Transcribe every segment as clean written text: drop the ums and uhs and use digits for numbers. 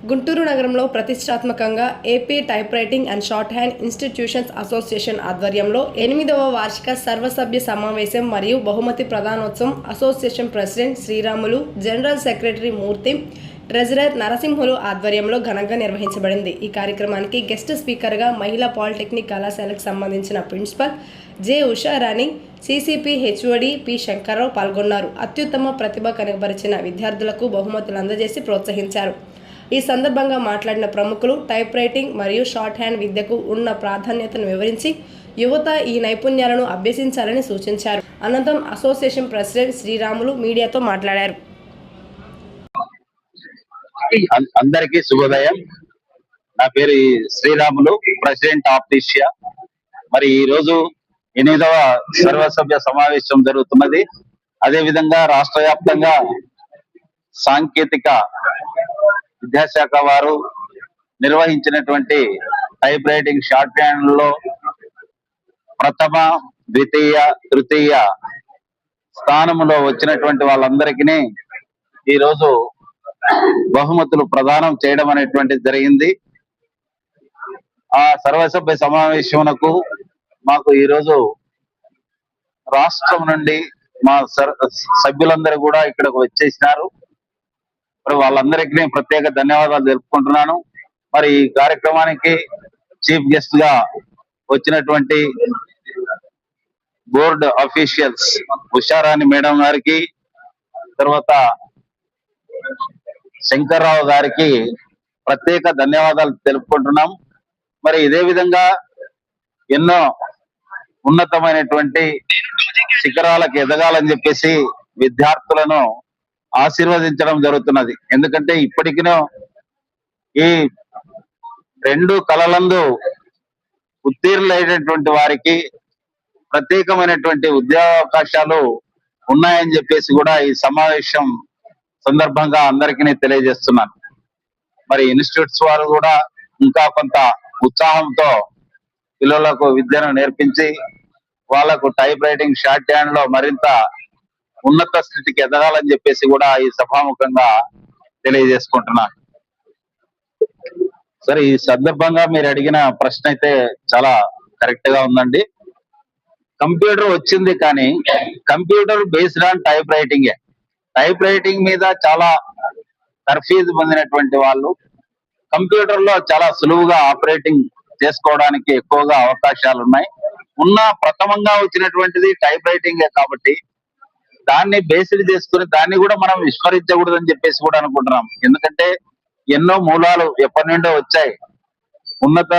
గుంటూరు నగరంలో ప్రతిష్టాత్మకంగా AP typewriting and shorthand institutions association ఆధ్వర్యంలో 8వ వార్షిక సర్వసభ్య సమావేశం మరియు బహుమతి ప్రదానోత్సవం association president Sriramulu, general secretary Murthy, treasurer Narasimhulu ఆధ్వర్యంలో ఘనంగా నిర్వహించబడింది. ఈ కార్యక్రమానికి గెస్ట్ స్పీకర్గా మహిళా పాలిటెక్నిక్ కళాశాలకు సంబంధించిన principal J Usharani, CCP HOD P Shankar Rao పాల్గొన్నారు. అత్యుత్తమ ప్రతిభ కనబరిచిన విద్యార్థులకు బహుమతులు అందజేసి ప్రోత్సహించారు. ఈ సందర్భంగా మాట్లాడిన ప్రముఖులు టైప్ రైటింగ్ మరియు షార్ట్ హ్యాండ్ విద్యకు ఉన్న ప్రాధాన్యతను వివరించి యువత ఈ నైపుణ్యాలను అభ్యసించాలని సూచించారు. అనంతరం అసోసియేషన్ ప్రెసిడెంట్ శ్రీరాములు మీడియాతో మాట్లాడారు. అందరికీ శుభోదయం. నా పేరు శ్రీరాములు, ప్రెసిడెంట్ ఆఫ్ ఏషియా. మరి ఈ రోజు 8వ సర్వసభ్య సమావేశం జరుగుతున్నది. అదే విధంగా రాష్ట్ర వ్యాప్తంగా సాంకేతిక విద్యాశాఖ వారు నిర్వహించినటువంటి టైప్ రైటింగ్ షార్ట్ హ్యాండ్ లో ప్రథమ, ద్వితీయ, తృతీయ స్థానంలో వచ్చినటువంటి వాళ్ళందరికీ ఈ రోజు బహుమతులు ప్రదానం చేయడం అనేటువంటిది జరిగింది. ఆ సర్వసభ్య సమావేశమునకు మాకు ఈరోజు రాష్ట్రం నుండి మా సభ్యులందరూ కూడా ఇక్కడకు వచ్చేసినారు. మరి వాళ్ళందరికీ ప్రత్యేక ధన్యవాదాలు తెలుపుకుంటున్నాను. మరి ఈ కార్యక్రమానికి చీఫ్ గెస్ట్ గా వచ్చినటువంటి బోర్డు అఫీషియల్స్ ఉషారాణి మేడం గారికి, తర్వాత శంకర్రావు గారికి ప్రత్యేక ధన్యవాదాలు తెలుపుకుంటున్నాం. మరి ఇదే విధంగా ఎన్నో ఉన్నతమైనటువంటి శిఖరాలకు ఎదగాలని చెప్పేసి విద్యార్థులను ఆశీర్వదించడం జరుగుతున్నది. ఎందుకంటే ఇప్పటికీ ఈ 2 కళలందు ఉత్తీర్ణులైనటువంటి వారికి ప్రత్యేకమైనటువంటి ఉద్యోగావకాశాలు ఉన్నాయని చెప్పేసి కూడా ఈ సమావేశం సందర్భంగా అందరికీ తెలియజేస్తున్నాను. మరి ఇన్స్టిట్యూట్స్ వారు కూడా ఇంకా కొంత ఉత్సాహంతో పిల్లలకు విద్యను నేర్పించి వాళ్లకు టైప్ రైటింగ్ షార్ట్ హ్యాండ్ లో మరింత ఉన్నత స్థితికి ఎదగాలని చెప్పేసి కూడా ఈ సభాముఖంగా తెలియజేసుకుంటున్నాను. సరే, ఈ సందర్భంగా మీరు అడిగిన ప్రశ్న అయితే చాలా కరెక్ట్ గా ఉందండి. కంప్యూటర్ వచ్చింది, కానీ కంప్యూటర్ బేస్డ్ ఆన్ టైప్ రైటింగే. టైప్ రైటింగ్ మీద చాలా తర్ఫీదు పొందినటువంటి వాళ్ళు కంప్యూటర్ లో చాలా సులువుగా ఆపరేటింగ్ చేసుకోవడానికి ఎక్కువగా అవకాశాలు ఉన్నాయి. ప్రథమంగా వచ్చినటువంటిది టైప్ రైటింగే కాబట్టి దాన్ని బేస్డ్ చేసుకుని దాన్ని కూడా మనం విస్మరించకూడదని చెప్పేసి కూడా అనుకుంటున్నాం. ఎందుకంటే ఎన్నో మూలాలు ఎప్పటి నుండో వచ్చాయి. ఉన్నత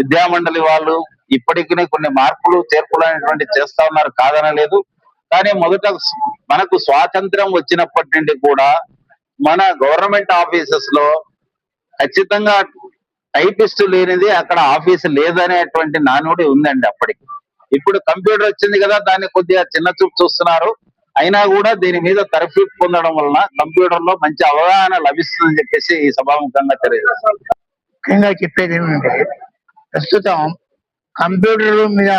విద్యామండలి వాళ్ళు ఇప్పటికీ కొన్ని మార్పులు చేర్పులు అనేటువంటి చేస్తా ఉన్నారు, కాదనలేదు. కానీ మొదట మనకు స్వాతంత్రం వచ్చినప్పటి నుండి కూడా మన గవర్నమెంట్ ఆఫీసెస్ లో ఖచ్చితంగా టైపిస్ట్ లేనిది అక్కడ ఆఫీసు లేదనేటువంటి నానుడి ఉందండి అప్పటికి. ఇప్పుడు కంప్యూటర్ వచ్చింది కదా, దాన్ని కొద్దిగా చిన్న చూపు చూస్తున్నారు. అయినా కూడా దీని మీద తరఫీదు పొందడం వలన కంప్యూటర్ లో మంచి అవగాహన లభిస్తుందని చెప్పేసి ఈ సభాముఖంగా తెలియజేస్తారు. ముఖ్యంగా చెప్పేది ఏమంటే, ప్రస్తుతం కంప్యూటర్ మీద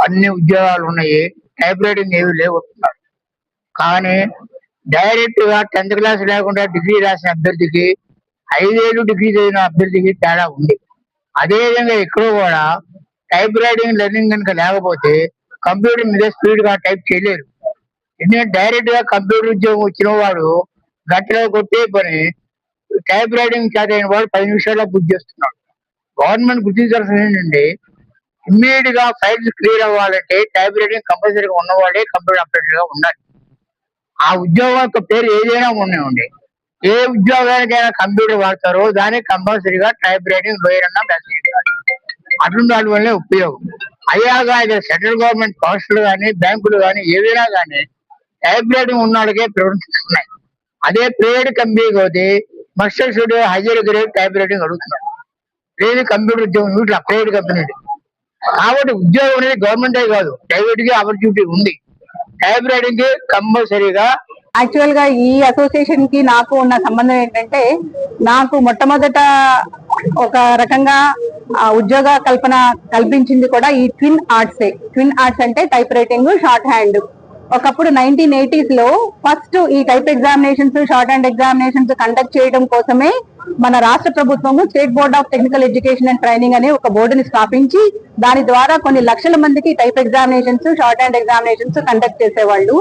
అన్ని ఉద్యోగాలు ఉన్నాయి, టైప్ రైటింగ్ ఏవి లేవు. కానీ డైరెక్ట్ గా 10th క్లాస్ లేకుండా డిగ్రీ రాసిన అభ్యర్థికి 5 ఏళ్ళు డిగ్రీ చదివిన అభ్యర్థికి తేడా ఉంది. అదేవిధంగా ఇక్కడ కూడా టైప్ రైటింగ్ లెర్నింగ్ కనుక లేకపోతే కంప్యూటర్ మీద స్పీడ్ గా టైప్ చేయలేరు. ఎందుకంటే డైరెక్ట్ గా కంప్యూటర్ ఉద్యోగం వచ్చిన వాడు గంటలో కొట్టే పని టైప్ రైటింగ్ చేత అయిన వాడు 10 నిమిషాల్లో పూర్తి చేస్తున్నాడు. గవర్నమెంట్ గుర్తించాల్సిన ఏంటంటే, ఇమ్మీడియట్ గా ఫైల్స్ క్లియర్ అవ్వాలంటే టైప్ రైటింగ్ కంపల్సరీగా ఉన్నవాడే కంప్యూటర్ ఆపరేటర్ గా ఉండాలి. ఆ ఉద్యోగం యొక్క పేరు ఏదైనా ఉండే ఏ ఉద్యోగానికైనా కంప్యూటర్ వాడతారో దానికి కంపల్సరీగా టైప్ రైటింగ్ లోయర్ అన్నా అటువంటి వాటి వల్లే ఉపయోగం. అయ్యాగా సెంట్రల్ గవర్నమెంట్ పోస్టులు కానీ బ్యాంకులు కానీ ఏదైనా కానీ టైప్ రైటింగ్ ఉన్నవాడికే ప్రిఫరెన్స్ ఉన్నాయి. అదే ప్రైవేట్ కంపెనీకి పోతే మస్టర్ స్టూడియో హైయర్ గ్రేడ్ టైప్ రైటింగ్ అడుగుతున్నారు. లేదు కంప్యూటర్ ఉద్యోగం ఇట్లా ప్రైవేట్ కంపెనీ. కాబట్టి ఉద్యోగం అనేది గవర్నమెంటే కాదు, ప్రైవేట్ కి ఆపర్చునిటీ ఉంది. టైప్ రైటింగ్ కి కంపల్సరీగా. యాక్చువల్ గా ఈ అసోసియేషన్ కి నాకు ఉన్న సంబంధం ఏంటంటే, నాకు మొట్టమొదట ఒక రకంగా ఉద్యోగ కల్పన కల్పించింది కూడా ఈ ట్విన్ ఆర్ట్స్ అంటే టైప్ రైటింగ్, షార్ట్ హ్యాండ్. ఒకప్పుడు 1980s లో ఫస్ట్ ఈ type examinations, short hand examinations conduct చేయడం కోసమే మన రాష్ట్ర ప్రభుత్వము state board of technical education and training అనే ఒక బోర్డుని స్థాపించి దాని ద్వారా కొన్ని లక్షల మందికి type examinations, short hand examinations conduct చేసేవాళ్ళు.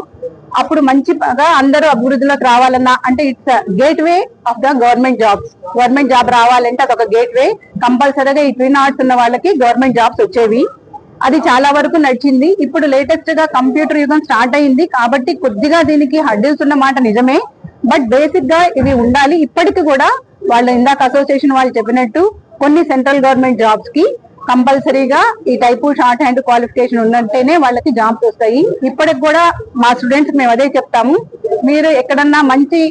అప్పుడు మంచిగా అందరూ అభివృద్ధిలోకి రావాలన్నా, అంటే it's gate way of the government jobs. Government job రావాలంటే అదొక గేట్ వే. కంపల్సరీగా ఈ 3 arts ఉన్న వాళ్ళకి గవర్నమెంట్ జాబ్స్ వచ్చేవి. అది చాలా వరకు నడిచింది. ఇప్పుడు లేటెస్ట్ గా కంప్యూటర్ యుగం స్టార్ట్ అయింది కాబట్టి కొద్దిగా దీనికి హడ్డిల్స్ ఉన్న మాట నిజమే. బట్ బేసిక్ గా ఇవి ఉండాలి. ఇప్పటికి కూడా వాళ్ళ ఇందాక అసోసియేషన్ వాళ్ళు చెప్పినట్టు కొన్ని సెంట్రల్ గవర్నమెంట్ జాబ్స్ కి కంపల్సరీగా ఈ టైపు షార్ట్ హ్యాండ్ క్వాలిఫికేషన్ ఉన్నట్టేనే వాళ్ళకి జాబ్స్ వస్తాయి. ఇప్పటికి కూడా మా స్టూడెంట్స్ మేము అదే చెప్తాము, మీరు ఎక్కడన్నా మంచి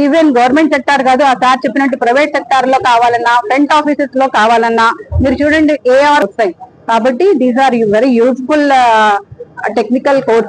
ఈవెన్ గవర్నమెంట్ సెక్టార్ కాదు, ఆ సార్ చెప్పినట్టు ప్రైవేట్ సెక్టార్ లో కావాలన్నా, ఫ్రంట్ ఆఫీసెస్ లో కావాలన్నా మీరు చూడండి AR వస్తాయి. కాబట్టి these are very useful technical course.